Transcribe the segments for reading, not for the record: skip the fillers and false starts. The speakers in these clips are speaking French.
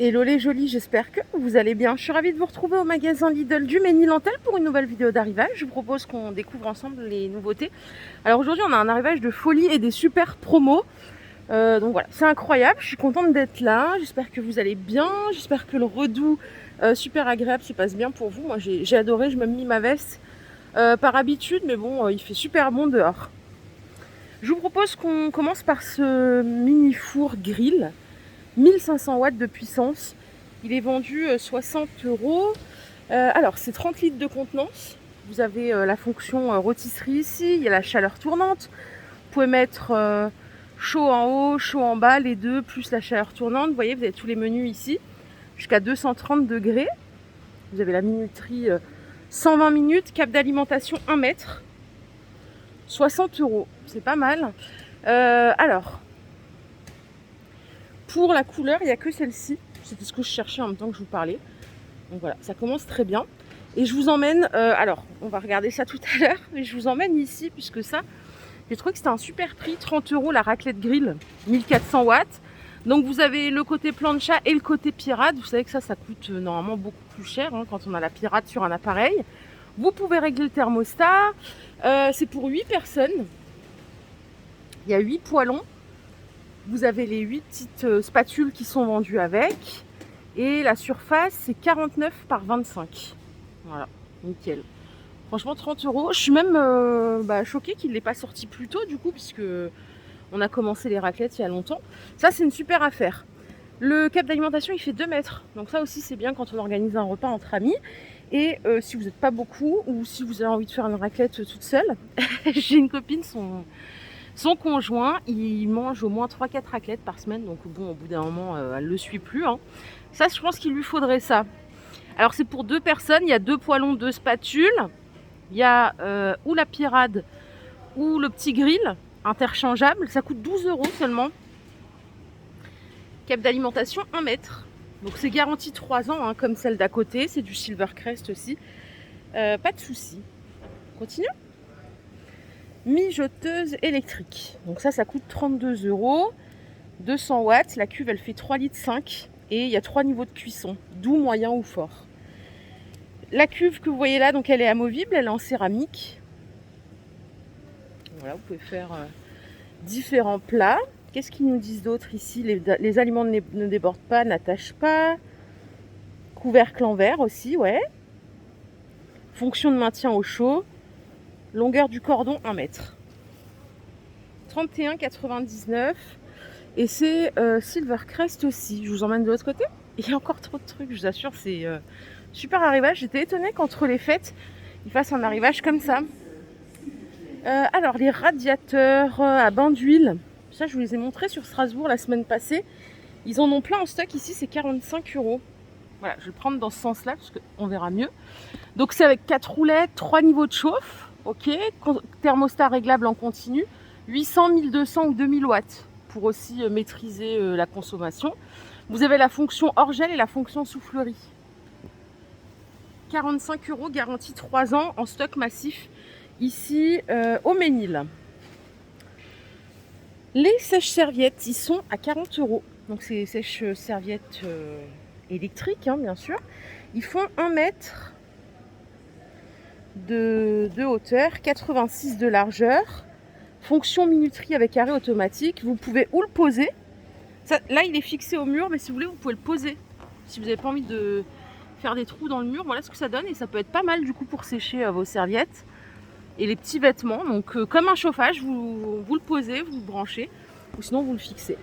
Hello les jolis, j'espère que vous allez bien. Je suis ravie de vous retrouver au magasin Lidl du Ménil-Nantel pour une nouvelle vidéo d'arrivage. Je vous propose qu'on découvre ensemble les nouveautés. Alors aujourd'hui, on a un arrivage de folie et des super promos. Donc voilà, c'est incroyable. Je suis contente d'être là. J'espère que vous allez bien. J'espère que le Redoux super agréable se passe bien pour vous. Moi, j'ai adoré. Je me mis ma veste par habitude, mais bon, il fait super bon dehors. Je vous propose qu'on commence par ce mini four grill. 1500 watts de puissance. Il est vendu 60 €. Alors, c'est 30 litres de contenance. Vous avez la fonction rôtisserie ici. Il y a la chaleur tournante. Vous pouvez mettre chaud en haut, chaud en bas, les deux, plus la chaleur tournante. Vous voyez, vous avez tous les menus ici. Jusqu'à 230 degrés. Vous avez la minuterie 120 minutes. Cap d'alimentation 1 mètre. 60 €. C'est pas mal. Alors, pour la couleur, il n'y a que celle-ci. C'était ce que je cherchais en même temps que je vous parlais. Donc voilà, ça commence très bien. Et je vous emmène, alors on va regarder ça tout à l'heure, mais je vous emmène ici puisque ça, j'ai trouvé que c'était un super prix, 30 € la raclette grill, 1400 watts. Donc vous avez le côté plancha et le côté pirate. Vous savez que ça coûte normalement beaucoup plus cher quand on a la pirate sur un appareil. Vous pouvez régler le thermostat. C'est pour 8 personnes. Il y a 8 poêlons. Vous avez les 8 petites spatules qui sont vendues avec. Et la surface, c'est 49 par 25. Voilà, nickel. Franchement, 30 €. Je suis même choquée qu'il ne l'ait pas sorti plus tôt, du coup, puisque on a commencé les raclettes il y a longtemps. Ça, c'est une super affaire. Le cap d'alimentation, il fait 2 mètres. Donc ça aussi, c'est bien quand on organise un repas entre amis. Et si vous n'êtes pas beaucoup, ou si vous avez envie de faire une raclette toute seule, j'ai une copine, son conjoint, il mange au moins 3-4 raclettes par semaine. Donc bon, au bout d'un moment, elle ne le suit plus. Ça, je pense qu'il lui faudrait ça. Alors c'est pour 2 personnes, il y a 2 poêlons, 2 spatules. Il y a ou la pirade ou le petit grill interchangeable. Ça coûte 12 € seulement. Cap d'alimentation 1 mètre. Donc c'est garanti 3 ans, comme celle d'à côté. C'est du Silvercrest aussi. Pas de souci. Continue. Mijoteuse électrique. Donc ça coûte 32 €. 200 watts. La cuve, elle fait 3,5 litres. Et il y a 3 niveaux de cuisson, doux, moyen ou fort. La cuve que vous voyez là, donc elle est amovible, elle est en céramique. Voilà, vous pouvez faire différents plats. Qu'est-ce qu'ils nous disent d'autre ici? Les aliments ne débordent pas, n'attachent pas. Couvercle en verre aussi, ouais. Fonction de maintien au chaud. Longueur du cordon 1 mètre. 31,99 €. Et c'est Silvercrest aussi. Je vous emmène de l'autre côté. Il y a encore trop de trucs, je vous assure, c'est super arrivage. J'étais étonnée qu'entre les fêtes, ils fassent un arrivage comme ça. Alors, les radiateurs à bain d'huile, ça, je vous les ai montrés sur Strasbourg la semaine passée. Ils en ont plein en stock ici, c'est 45 €. Voilà, je vais le prendre dans ce sens-là, parce qu'on verra mieux. Donc, c'est avec 4 roulettes, 3 niveaux de chauffe, ok. Thermostat réglable en continu, 800, 1200 ou 2000 watts, pour aussi maîtriser la consommation. Vous avez la fonction hors gel et la fonction soufflerie. 45 €, garantie 3 ans, en stock massif, ici au Ménil. Les sèches-serviettes, ils sont à 40 €. Donc c'est sèches-serviettes électriques, bien sûr. Ils font 1 mètre de hauteur, 86 de largeur. Fonction minuterie avec arrêt automatique. Vous pouvez ou le poser. Ça, là, il est fixé au mur, mais si vous voulez, vous pouvez le poser. Si vous n'avez pas envie de faire des trous dans le mur, voilà ce que ça donne. Et ça peut être pas mal du coup pour sécher vos serviettes et les petits vêtements. Donc comme un chauffage, vous le posez, vous le branchez, ou sinon vous le fixez.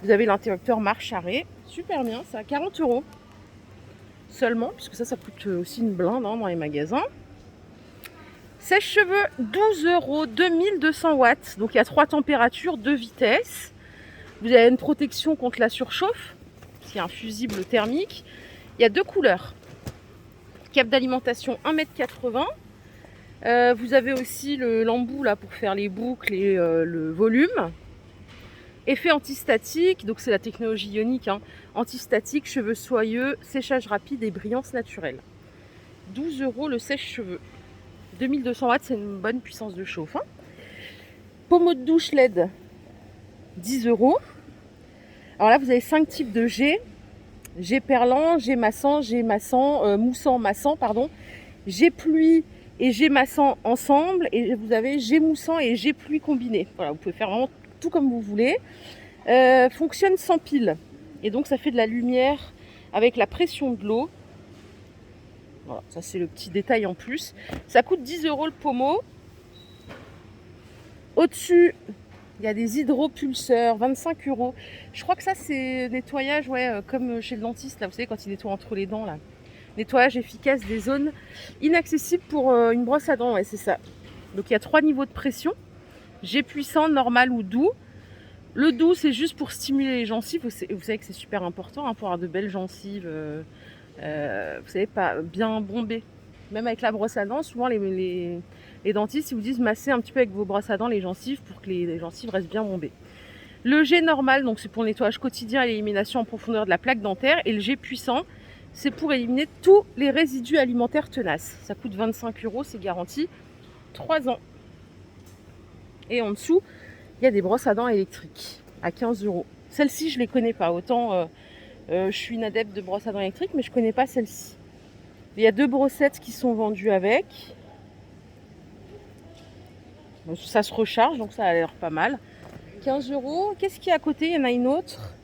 Vous avez l'interrupteur marche-arrêt, super bien, ça, 40 € seulement, puisque ça coûte aussi une blinde dans les magasins. Sèche-cheveux, 12 €, 2200 watts, donc il y a 3 températures, 2 vitesses. Vous avez une protection contre la surchauffe, parce qu'il y a un fusible thermique. Il y a 2 couleurs. Cap d'alimentation 1,80 m. Vous avez aussi l'embout là pour faire les boucles et le volume. Effet antistatique, donc c'est la technologie ionique, antistatique, cheveux soyeux, séchage rapide et brillance naturelle. 12 € le sèche-cheveux. 2200 watts, c'est une bonne puissance de chauffe. Pommeau de douche LED, 10 €. Alors là, vous avez 5 types de jet. J'ai perlant, j'ai massant, moussant, massant, pardon. J'ai pluie et j'ai massant ensemble. Et vous avez j'ai moussant et j'ai pluie combiné. Voilà, vous pouvez faire vraiment tout comme vous voulez. Fonctionne sans pile. Et donc ça fait de la lumière avec la pression de l'eau. Voilà, ça c'est le petit détail en plus. Ça coûte 10 € le pommeau. Au-dessus, il y a des hydropulseurs, 25 €. Je crois que ça c'est nettoyage, ouais, comme chez le dentiste, là, vous savez, quand il nettoie entre les dents, là. Nettoyage efficace des zones inaccessibles pour une brosse à dents, ouais, c'est ça. Donc il y a 3 niveaux de pression. Jet puissant, normal ou doux. Le doux, c'est juste pour stimuler les gencives. Vous savez que c'est super important hein, pour avoir de belles gencives. Vous savez, pas bien bombées. Même avec la brosse à dents, souvent les dentistes ils vous disent masser un petit peu avec vos brosses à dents les gencives pour que les gencives restent bien bombées. Le jet normal, donc c'est pour le nettoyage quotidien et l'élimination en profondeur de la plaque dentaire. Et le jet puissant, c'est pour éliminer tous les résidus alimentaires tenaces. Ça coûte 25 €, c'est garanti 3 ans. Et en dessous, il y a des brosses à dents électriques à 15 €. Celles-ci, je ne les connais pas. Autant je suis une adepte de brosses à dents électriques, mais je ne connais pas celle-ci. Il y a 2 brossettes qui sont vendues avec. Ça se recharge, donc ça a l'air pas mal. 15 €. Qu'est-ce qu'il y a à côté? Il y en a une autre.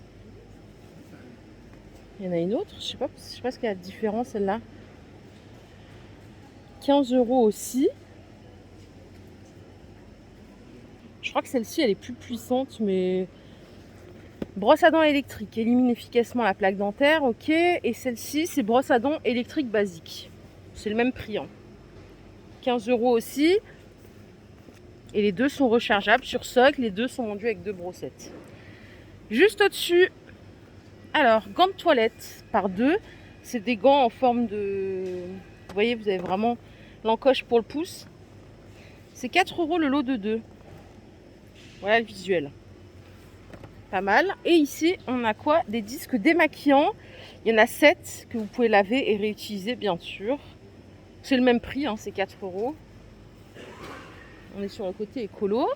Je sais pas ce qu'il y a de différent celle-là. 15 € aussi. Je crois que celle-ci elle est plus puissante, mais brosse à dents électrique élimine efficacement la plaque dentaire, ok. Et celle-ci c'est brosse à dents électrique basique. C'est le même prix. Hein. 15 € aussi. Et les deux sont rechargeables sur socle. Les deux sont vendus avec 2 brossettes. Juste au-dessus, alors gants de toilette par 2. C'est des gants en forme de... Vous voyez, vous avez vraiment l'encoche pour le pouce. C'est 4 € le lot de 2. Voilà le visuel. Pas mal. Et ici, on a quoi? Des disques démaquillants. Il y en a 7 que vous pouvez laver et réutiliser, bien sûr. C'est le même prix, hein, c'est 4 €. On est sur le côté écolo.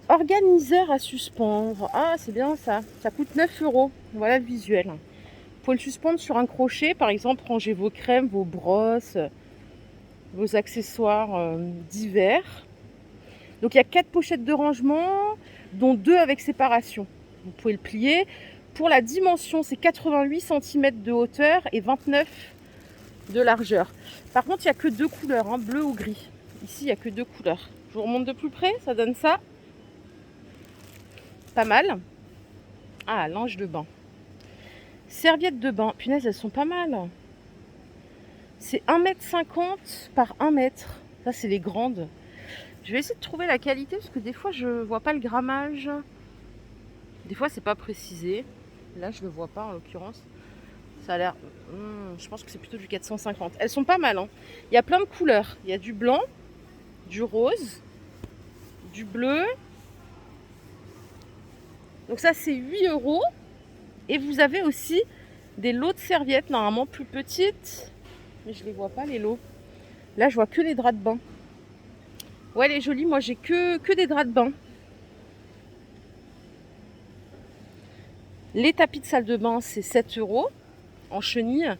Organiseur à suspendre. Ah, c'est bien ça. Ça coûte 9 €. Voilà le visuel. Vous pouvez le suspendre sur un crochet. Par exemple, rangez vos crèmes, vos brosses, vos accessoires divers. Donc, il y a 4 pochettes de rangement, dont 2 avec séparation. Vous pouvez le plier. Pour la dimension, c'est 88 cm de hauteur et 29 de largeur. Par contre, il n'y a que 2 couleurs, hein, bleu ou gris. Ici, il n'y a que 2 couleurs. Je vous remonte de plus près, ça donne ça. Pas mal. Ah, linge de bain. Serviettes de bain. Punaise, elles sont pas mal. C'est 1,50 m par 1 m. Ça, c'est les grandes. Je vais essayer de trouver la qualité parce que des fois, je vois pas le grammage. Des fois, c'est pas précisé. Là, je le vois pas en l'occurrence. Ça a l'air... je pense que c'est plutôt du 450. Elles sont pas mal. Hein. Il y a plein de couleurs. Il y a du blanc, du rose, du bleu. Donc ça, c'est 8 €. Et vous avez aussi des lots de serviettes, normalement plus petites. Mais je les vois pas, les lots. Là, je vois que les draps de bain. Ouais, elle est jolie. Moi, j'ai que des draps de bain. Les tapis de salle de bain, c'est 7 € en chenille.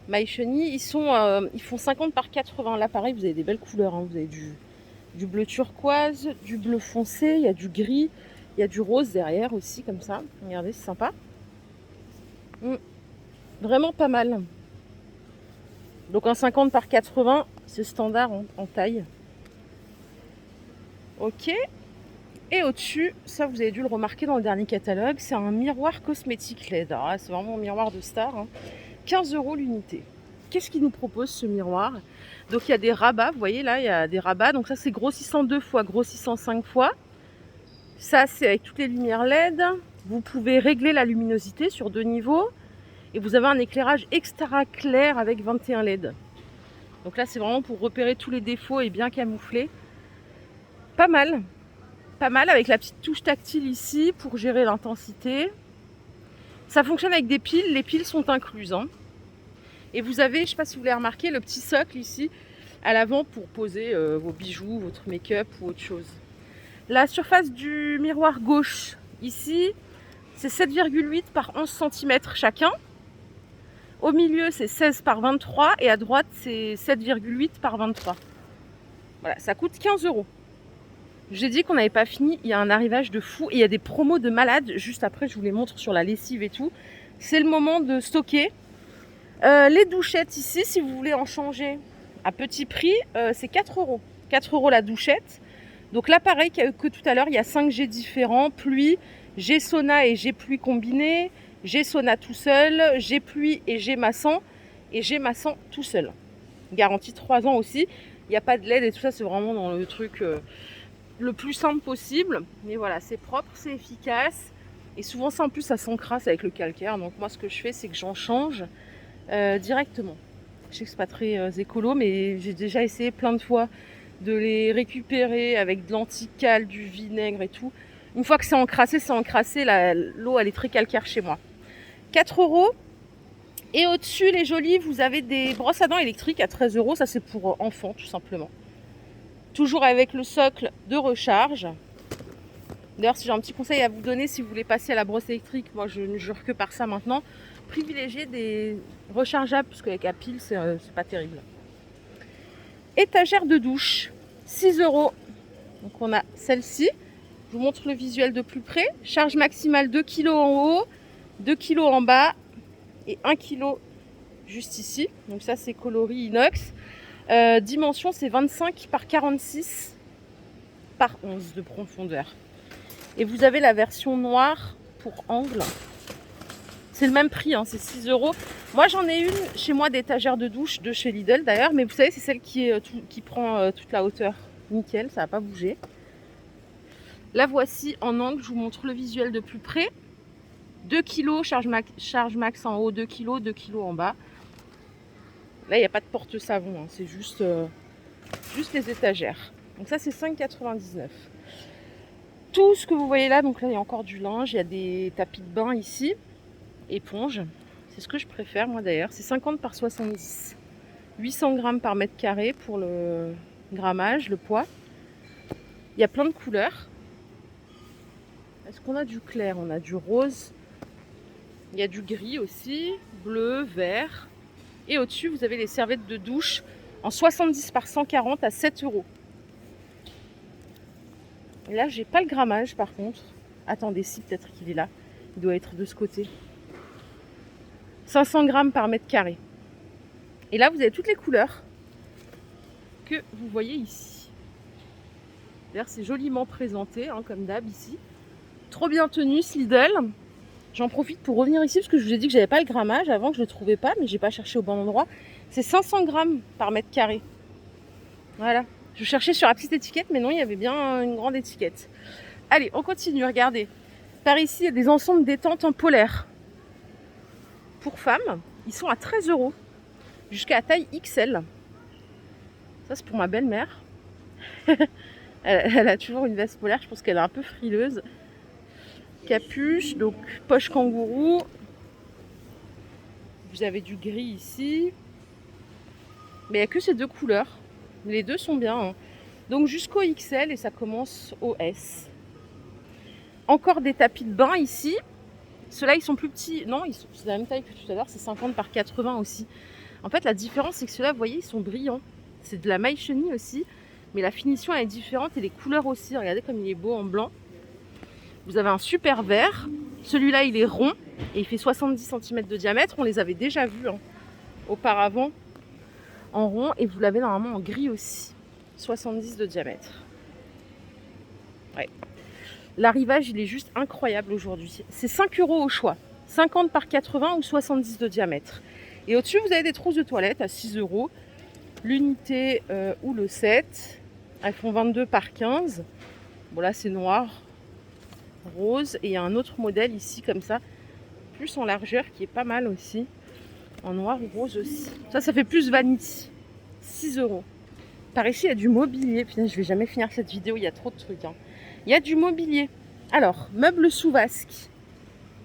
Maille chenille, ils font 50 par 80. Là, pareil, vous avez des belles couleurs. Hein. Vous avez du bleu turquoise, du bleu foncé, il y a du gris, il y a du rose derrière aussi, comme ça. Regardez, c'est sympa. Vraiment pas mal. Donc en 50 par 80, c'est standard en taille. Ok. Et au-dessus, ça vous avez dû le remarquer dans le dernier catalogue, c'est un miroir cosmétique LED. Alors là, c'est vraiment un miroir de star. Hein. 15 € l'unité. Qu'est-ce qu'il nous propose ce miroir? Donc il y a des rabats, vous voyez là, il y a des rabats. Donc ça c'est grossissant 2 fois, grossissant 5 fois. Ça c'est avec toutes les lumières LED. Vous pouvez régler la luminosité sur 2 niveaux. Et vous avez un éclairage extra clair avec 21 LED. Donc là c'est vraiment pour repérer tous les défauts et bien camoufler. Pas mal. Pas mal avec la petite touche tactile ici pour gérer l'intensité. Ça fonctionne avec des piles, les piles sont incluses. Hein. Et vous avez, je ne sais pas si vous l'avez remarqué, le petit socle ici à l'avant pour poser vos bijoux, votre make-up ou autre chose. La surface du miroir gauche ici, c'est 7,8 par 11 cm chacun. Au milieu, c'est 16 par 23 et à droite, c'est 7,8 par 23. Voilà, ça coûte 15 €. J'ai dit qu'on n'avait pas fini, il y a un arrivage de fou et il y a des promos de malades. Juste après, je vous les montre sur la lessive et tout. C'est le moment de stocker. Les douchettes ici, si vous voulez en changer à petit prix, c'est 4 €. 4 € la douchette. Donc là, pareil que tout à l'heure, il y a 5 jets différents. Pluie, jet sauna et jet pluie combiné. Jet sauna tout seul, jet pluie et jet massant. Et jet massant tout seul. Garantie 3 ans aussi. Il n'y a pas de LED et tout ça, c'est vraiment dans le truc le plus simple possible. Mais voilà, c'est propre, c'est efficace. Et souvent, ça en plus, ça s'encrasse avec le calcaire. Donc moi, ce que je fais, c'est que j'en change directement. Je sais que c'est pas très écolo, mais j'ai déjà essayé plein de fois de les récupérer avec de l'anticale, du vinaigre et tout. Une fois que c'est encrassé, l'eau elle est très calcaire chez moi. 4 €. Et au-dessus, les jolis, vous avez des brosses à dents électriques à 13 €. Ça, c'est pour enfants, tout simplement. Toujours avec le socle de recharge. D'ailleurs, si j'ai un petit conseil à vous donner, si vous voulez passer à la brosse électrique, moi, je ne jure que par ça maintenant. Privilégiez des rechargeables, parce qu'avec la pile, c'est pas terrible. Étagère de douche, 6 €. Donc, on a celle-ci. Je vous montre le visuel de plus près. Charge maximale 2 kg en haut, 2 kg en bas et 1 kg juste ici. Donc ça, c'est coloris inox. Dimension, c'est 25 par 46 par 11 de profondeur. Et vous avez la version noire pour angle. C'est le même prix, hein, c'est 6 €. Moi, j'en ai une chez moi d'étagère de douche de chez Lidl d'ailleurs. Mais vous savez, c'est celle qui prend toute la hauteur. Nickel, ça va pas bouger. La voici en angle, je vous montre le visuel de plus près. 2 kg, charge max en haut, 2 kg, 2 kg en bas. Là, il n'y a pas de porte-savon, hein, c'est juste les étagères. Donc ça, c'est 5,99 €. Tout ce que vous voyez là, donc là, il y a encore du linge, il y a des tapis de bain ici, éponge. C'est ce que je préfère, moi d'ailleurs. C'est 50 par 70. 800 grammes par mètre carré pour le grammage, le poids. Il y a plein de couleurs. Est-ce qu'on a du clair? On a du rose. Il y a du gris aussi, bleu, vert. Et au-dessus, vous avez les serviettes de douche en 70 par 140 à 7 €. Et là, j'ai pas le grammage par contre. Attendez, si, peut-être qu'il est là. Il doit être de ce côté. 500 grammes par mètre carré. Et là, vous avez toutes les couleurs que vous voyez ici. D'ailleurs, c'est joliment présenté, hein, comme d'hab ici. Trop bien tenu, ce Lidl. J'en profite pour revenir ici parce que je vous ai dit que j'avais pas le grammage avant, que je le trouvais pas, mais j'ai pas cherché au bon endroit. C'est 500 grammes par mètre carré. Voilà. Je cherchais sur la petite étiquette, mais non, il y avait bien une grande étiquette. Allez, on continue, regardez. Par ici, il y a des ensembles détente en polaire. Pour femmes, ils sont à 13 € jusqu'à la taille XL. Ça, c'est pour ma belle-mère. Elle a toujours une veste polaire, je pense qu'elle est un peu frileuse. Capuche, donc poche kangourou. Vous avez du gris ici. Mais il n'y a que ces deux couleurs. Les deux sont bien. Hein. Donc jusqu'au XL et ça commence au S. Encore des tapis de bain ici. Ceux-là, ils sont plus petits. Non, c'est la même taille que tout à l'heure. C'est 50 par 80 aussi. En fait, la différence, c'est que ceux-là, vous voyez, ils sont brillants. C'est de la maille chenille aussi. Mais la finition, elle est différente et les couleurs aussi. Regardez comme il est beau en blanc. Vous avez un super vert. Celui-là, il est rond et il fait 70 cm de diamètre. On les avait déjà vus auparavant en rond. Et vous l'avez normalement en gris aussi. 70 de diamètre. Ouais. L'arrivage, il est juste incroyable aujourd'hui. C'est 5 € au choix. 50 par 80 ou 70 de diamètre. Et au-dessus, vous avez des trousses de toilette à 6 €. L'unité ou le set. Elles font 22 par 15. Bon, là, c'est noir. Rose. Et il y a un autre modèle ici, comme ça. Plus en largeur, qui est pas mal aussi. En noir ou rose aussi. Ça fait plus vanity. 6 €. Par ici, il y a du mobilier. Putain, je vais jamais finir cette vidéo, il y a trop de trucs. Hein. Il y a du mobilier. Alors, meuble sous vasque.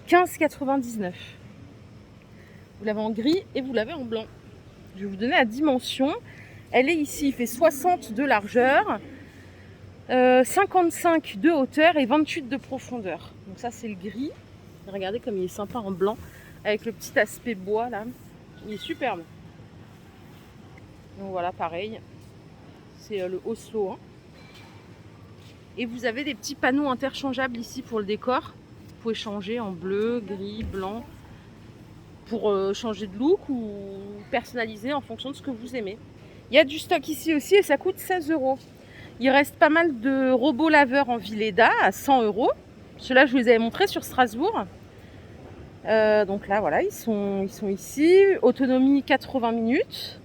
15,99 €. Vous l'avez en gris et vous l'avez en blanc. Je vais vous donner la dimension. Elle est ici, il fait 60 de largeur, 55 de hauteur et 28 de profondeur. Donc ça, c'est le gris. Regardez comme il est sympa en blanc, avec le petit aspect bois là. Il est superbe. Donc voilà, pareil. C'est le Oslo. Hein. Et vous avez des petits panneaux interchangeables ici pour le décor. Vous pouvez changer en bleu, gris, blanc pour changer de look ou personnaliser en fonction de ce que vous aimez. Il y a du stock ici aussi et ça coûte 16 €. Il reste pas mal de robots laveurs en Villeda à 100 €. Ceux-là, je vous les avais montrés sur Strasbourg. Donc là, voilà, ils sont ici. Autonomie 80 minutes.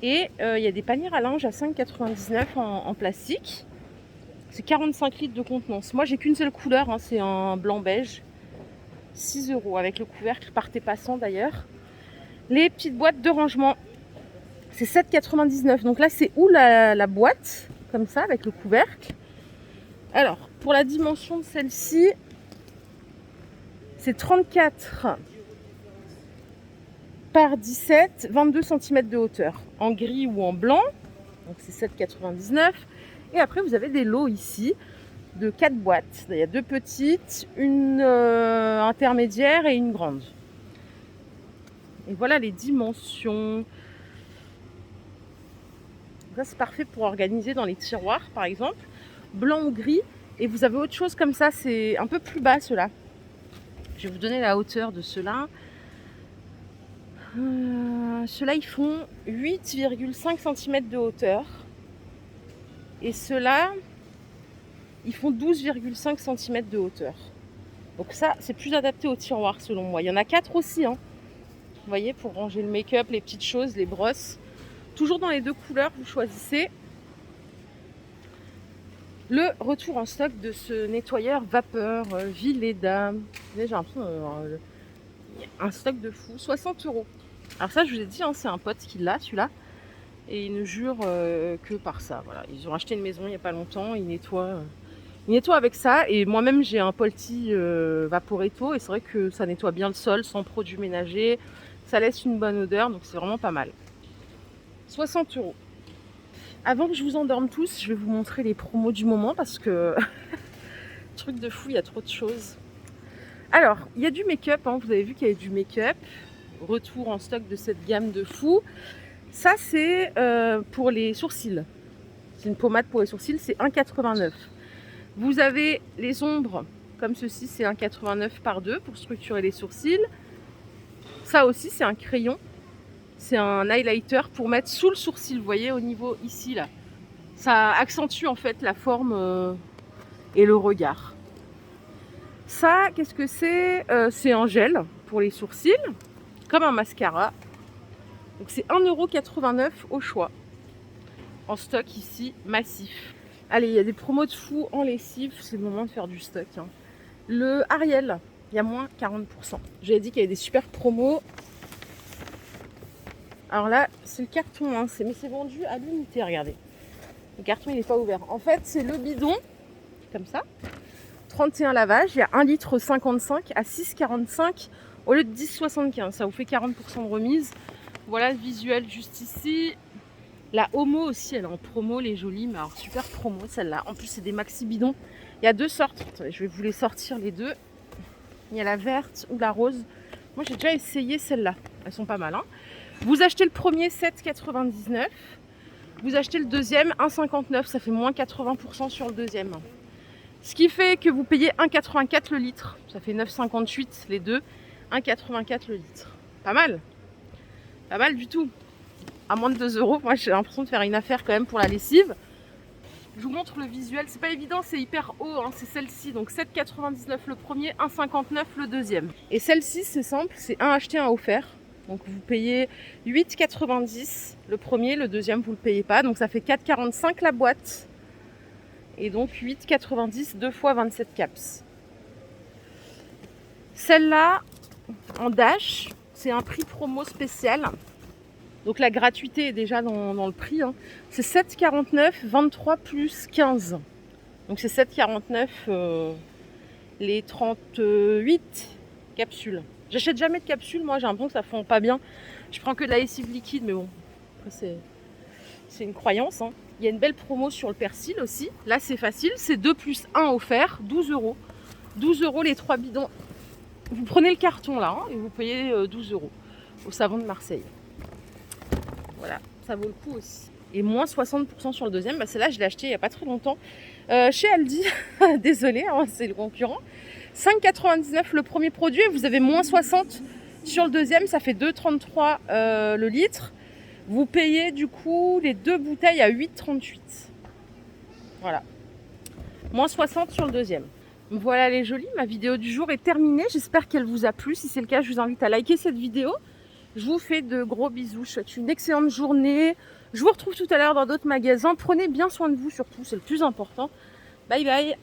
Et il y a des paniers à linge à 5,99 € en plastique. C'est 45 litres de contenance. Moi, j'ai qu'une seule couleur, hein, c'est un blanc beige. 6 € avec le couvercle par tes passants d'ailleurs. Les petites boîtes de rangement, c'est 7,99 €. Donc là, c'est où la boîte, comme ça, avec le couvercle. Alors, pour la dimension de celle-ci, c'est 34 par 17, 22 cm de hauteur, en gris ou en blanc. Donc c'est 7,99 €. Et après, vous avez des lots ici de 4 boîtes. Il y a 2 petites, une intermédiaire et une grande. Et voilà les dimensions. Ça, c'est parfait pour organiser dans les tiroirs, par exemple. Blanc ou gris. Et vous avez autre chose comme ça, c'est un peu plus bas, ceux-là. Je vais vous donner la hauteur de ceux-là. Ceux-là, ils font 8,5 cm de hauteur. Et ceux-là, ils font 12,5 cm de hauteur. Donc ça, c'est plus adapté au tiroir, selon moi. Il y en a 4 aussi, hein. Vous voyez, pour ranger le make-up, les petites choses, les brosses. Toujours dans les 2 couleurs, vous choisissez. Le retour en stock de ce nettoyeur vapeur Villeda. J'ai l'impression un stock de fou, 60 €. Alors ça, je vous ai dit, hein, c'est un pote qui l'a, celui-là. Et il ne jure que par ça. Voilà. Ils ont acheté une maison il n'y a pas longtemps, ils nettoient avec ça. Et moi-même, j'ai un Polti Vaporetto. Et c'est vrai que ça nettoie bien le sol, sans produits ménagers. Ça laisse une bonne odeur, donc c'est vraiment pas mal. 60 €. Avant que je vous endorme tous, je vais vous montrer les promos du moment parce que truc de fou, il y a trop de choses. Alors, il y a du make-up, hein, vous avez vu qu'il y avait du make-up. Retour en stock de cette gamme de fou. Ça, c'est pour les sourcils. C'est une pommade pour les sourcils, c'est 1,89 €. Vous avez les ombres, comme ceci, c'est 1,89 par 2 pour structurer les sourcils. Ça aussi, c'est un crayon. C'est un highlighter pour mettre sous le sourcil, vous voyez, au niveau ici, là. Ça accentue en fait la forme et le regard. Ça, qu'est-ce que c'est? C'est un gel pour les sourcils, comme un mascara. Donc c'est 1,89 € au choix. En stock ici, massif. Allez, il y a des promos de fou en lessive, c'est le moment de faire du stock. Hein. Le Ariel, il y a moins 40%. J'avais dit qu'il y avait des super promos. Alors là, c'est le carton, hein, mais c'est vendu à l'unité, regardez. Le carton, il n'est pas ouvert. En fait, c'est le bidon, comme ça. 31 lavages, il y a 1,55 litre à 6,45 au lieu de 10,75. Ça vous fait 40% de remise. Voilà le visuel juste ici. La Homo aussi, elle est en promo, les jolies, mais alors super promo celle-là. En plus, c'est des maxi bidons. Il y a 2 sortes. Attendez, je vais vous les sortir les 2. Il y a la verte ou la rose. Moi, j'ai déjà essayé celle-là. Elles sont pas mal, hein. Vous achetez le premier 7,99. Vous achetez le deuxième 1,59. Ça fait moins 80% sur le deuxième. Ce qui fait que vous payez 1,84 le litre. Ça fait 9,58 les deux. 1,84 le litre. Pas mal. Pas mal du tout. À moins de 2 €. Moi, j'ai l'impression de faire une affaire quand même pour la lessive. Je vous montre le visuel. C'est pas évident, c'est hyper haut. Hein. C'est celle-ci. Donc 7,99 le premier, 1,59 le deuxième. Et celle-ci, c'est simple. C'est un acheté, un offert. Donc vous payez 8,90 le premier. Le deuxième, vous ne le payez pas. Donc ça fait 4,45 la boîte. Et donc 8,90 2 fois 27 caps. Celle-là, en dash, c'est un prix promo spécial. Donc la gratuité est déjà dans le prix. Hein. C'est 7,49, 23 plus 15. Donc c'est 7,49 les 38 capsules. J'achète jamais de capsules, moi j'ai l'impression que ça fond pas bien. Je prends que de la lessive liquide, mais bon, c'est une croyance. Hein. Il y a une belle promo sur le persil aussi. Là c'est facile, c'est 2 plus 1 offert, 12 €. 12 € les 3 bidons. Vous prenez le carton là hein, et vous payez 12 €. au savon de Marseille. Voilà, ça vaut le coup aussi. Et moins 60% sur le deuxième. Bah, celle-là, je l'ai acheté il n'y a pas très longtemps chez Aldi. Désolée, hein, c'est le concurrent. 5,99 le premier produit. Vous avez moins 60 sur le deuxième. Ça fait 2,33 le litre. Vous payez du coup les 2 bouteilles à 8,38. Voilà. Moins 60 sur le deuxième. Voilà les jolies. Ma vidéo du jour est terminée. J'espère qu'elle vous a plu. Si c'est le cas, je vous invite à liker cette vidéo. Je vous fais de gros bisous. Je vous souhaite une excellente journée. Je vous retrouve tout à l'heure dans d'autres magasins. Prenez bien soin de vous surtout, c'est le plus important. Bye bye.